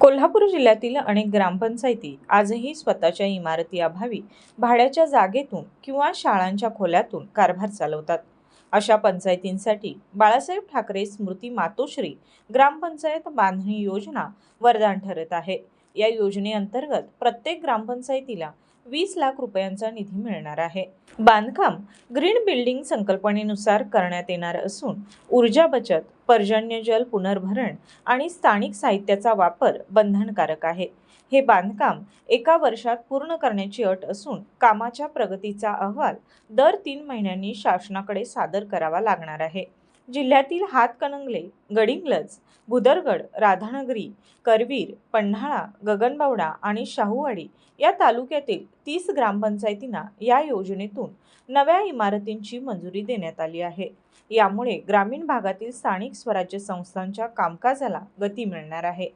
कोल्हापूर जिल्ह्यातील अनेक ग्रामपंचायती आजही स्वतःच्या इमारती अभावी भाड्याच्या जागेतून किंवा शाळांच्या खोल्यातून कारभार चालवतात। अशा पंचायतींसाठी बाळासाहेब ठाकरे स्मृती मातोश्री ग्रामपंचायत बांधणी योजना वरदान ठरत आहे। या योजनेअंतर्गत प्रत्येक ग्रामपंचायतीला 20 लाख रुपयांचा निधी मिळणार आहे। बांधकाम ग्रीन बिल्डिंग संकल्पनेनुसार करण्यात येणार असून ऊर्जा बचत, पर्जन्य जल पुनर्भरण आणि स्थानिक साहित्याचा वापर बंधनकारक आहे। हे बांधकाम एका वर्षात पूर्ण करण्याची अट असून कामाच्या प्रगतीचा अहवाल दर 3 महिन्यांनी शासनाकडे सादर करावा लागणार आहे। जिल्ह्यातील हातकणंगले, गडिंग्लज, भुदरगड, राधानगरी, करवीर, पन्हाळा, गगनबावडा आणि शाहूवाडी या तालुक्यातील 30 ग्रामपंचायतींना या योजनेतून नव्या इमारतींची मंजुरी देण्यात आली आहे। यामुळे ग्रामीण भागातील स्थानिक स्वराज्य संस्थांच्या कामकाजाला गती मिळणार आहे।